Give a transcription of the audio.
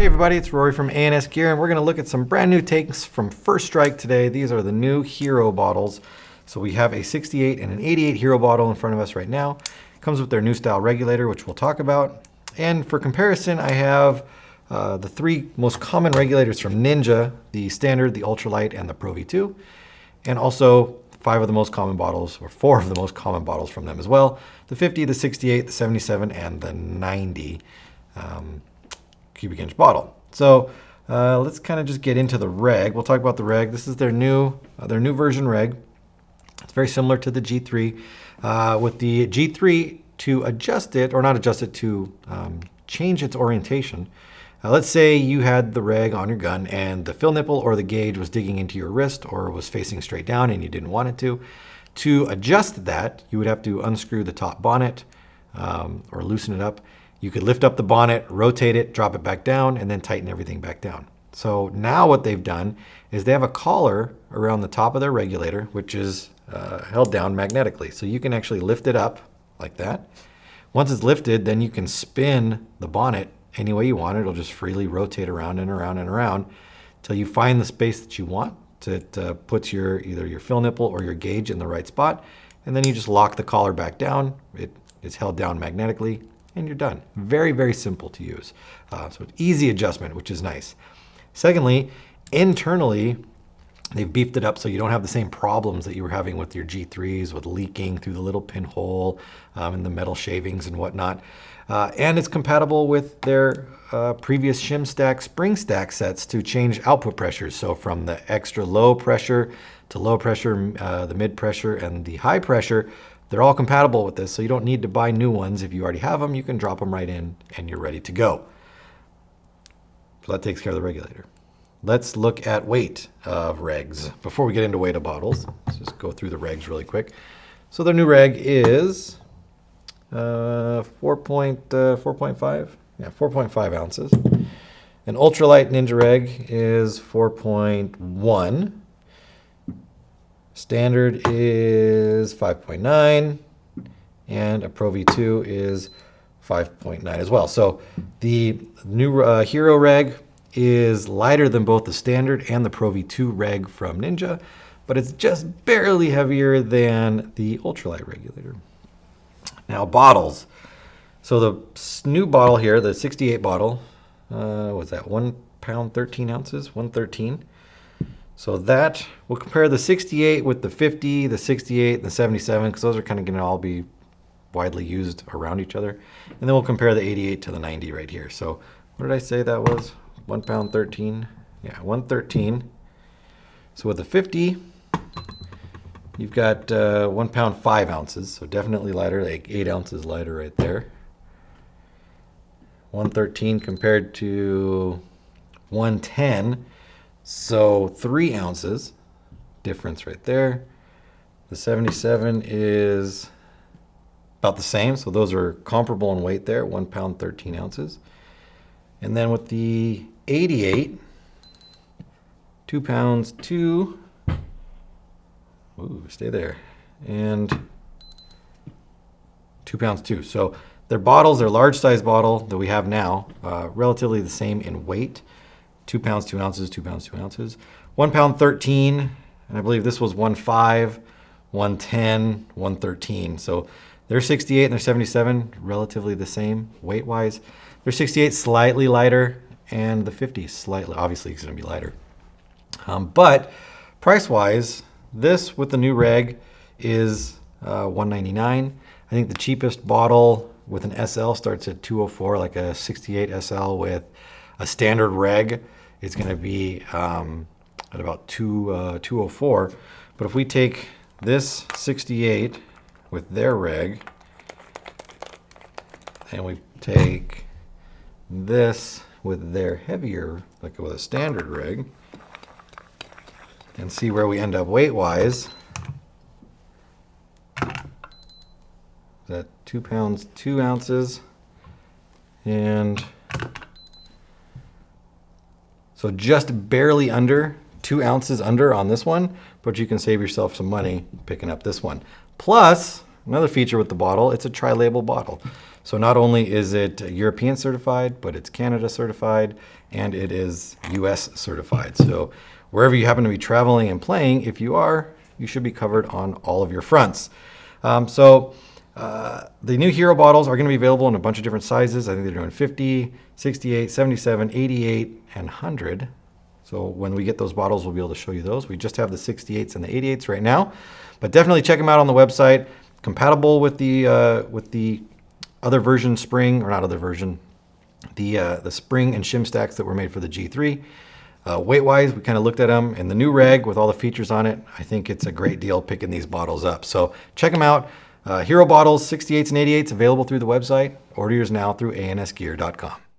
Hey everybody, it's Rory from A&S Gear, and we're going to look at some brand new takes from First Strike today. These are the new Hero bottles. So we have a 68 and an 88 Hero bottle in front of us right now. It comes with their new Style Regulator, which we'll talk about. And for comparison, I have the three most common regulators from Ninja, the Standard, the Ultralight, and the Pro V2. And also four of the most common bottles from them as well. The 50, the 68, the 77, and the 90. Cubic inch bottle. So let's kind of just get into the reg. We'll talk about the reg. This is their new version reg. It's very similar to the G3. With the G3, to adjust it, or not adjust it, to change its orientation. Let's say you had the reg on your gun and the fill nipple or the gauge was digging into your wrist or was facing straight down and you didn't want it to. To adjust that, you would have to unscrew the top bonnet or loosen it up. You could lift up the bonnet, rotate it, drop it back down, and then tighten everything back down. So now what they've done is they have a collar around the top of their regulator, which is held down magnetically. So you can actually lift it up like that. Once it's lifted, then you can spin the bonnet any way you want. It'll just freely rotate around and around and around until you find the space that you want. It puts either your fill nipple or your gauge in the right spot, and then you just lock the collar back down. It is held down magnetically, and you're done. Very, very simple to use. So it's easy adjustment, which is nice. Secondly, internally, they've beefed it up so you don't have the same problems that you were having with your G3s with leaking through the little pinhole and the metal shavings and whatnot. And it's compatible with their previous shim stack spring stack sets to change output pressures. So from the extra low pressure to low pressure, the mid pressure, and the high pressure, they're all compatible with this, so you don't need to buy new ones. If you already have them, you can drop them right in and you're ready to go. So that takes care of the regulator. Let's look at weight of regs. Before we get into weight of bottles, let's just go through the regs really quick. So their new reg is 4.5 ounces. An ultralight Ninja reg is 4.1. Standard is 5.9, and a Pro V2 is 5.9 as well. So the new Hero reg is lighter than both the Standard and the Pro V2 reg from Ninja, but it's just barely heavier than the Ultralight regulator. Now bottles. So the new bottle here, the 68 bottle, what's that, 1 pound, 13 ounces, 113. So that, we'll compare the 68 with the 50, the 68, and the 77, because those are kind of going to all be widely used around each other. And then we'll compare the 88 to the 90 right here. So what did I say that was? 1 pound 13? Yeah, 113. So with the 50, you've got 1 pound 5 ounces, so definitely lighter, like 8 ounces lighter right there. 113 compared to 110. So 3 ounces difference right there. The 77 is about the same. So those are comparable in weight there, 1 pound, 13 ounces. And then with the 88, 2 pounds, 2. Ooh, stay there. And 2 pounds, 2. So their bottles, their large size bottle that we have now, relatively the same in weight. 2 pounds, 2 ounces, 2 pounds, 2 ounces. 1 pound, 13, and I believe this was 1.5, 110, 113. So they're 68 and they're 77, relatively the same weight-wise. They're 68 slightly lighter, and the 50 slightly, obviously it's going to be lighter. But price-wise, this with the new reg is $199. I think the cheapest bottle with an SL starts at $204, like a 68 SL with a standard reg. It's going to be at about $204. But if we take this 68 with their reg, and we take this with their heavier, like with a standard reg, and see where we end up weight-wise, that 2 pounds, 2 ounces, and so just barely under 2 ounces under on this one, but you can save yourself some money picking up this one. Plus, another feature with the bottle, it's a tri-label bottle. So not only is it European certified, but it's Canada certified, and it is US certified. So wherever you happen to be traveling and playing, if you are, you should be covered on all of your fronts. The new Hero bottles are going to be available in a bunch of different sizes. I think they're doing 50, 68, 77, 88, and 100. So when we get those bottles, we'll be able to show you those. We just have the 68s and the 88s right now, but definitely check them out on the website. Compatible with the other version spring, or not other version, the spring and shim stacks that were made for the G3. Weight-wise, we kind of looked at them, and the new reg with all the features on it, I think it's a great deal picking these bottles up. So check them out. Hero bottles, 68s and 88s, available through the website. Order yours now through ansgear.com.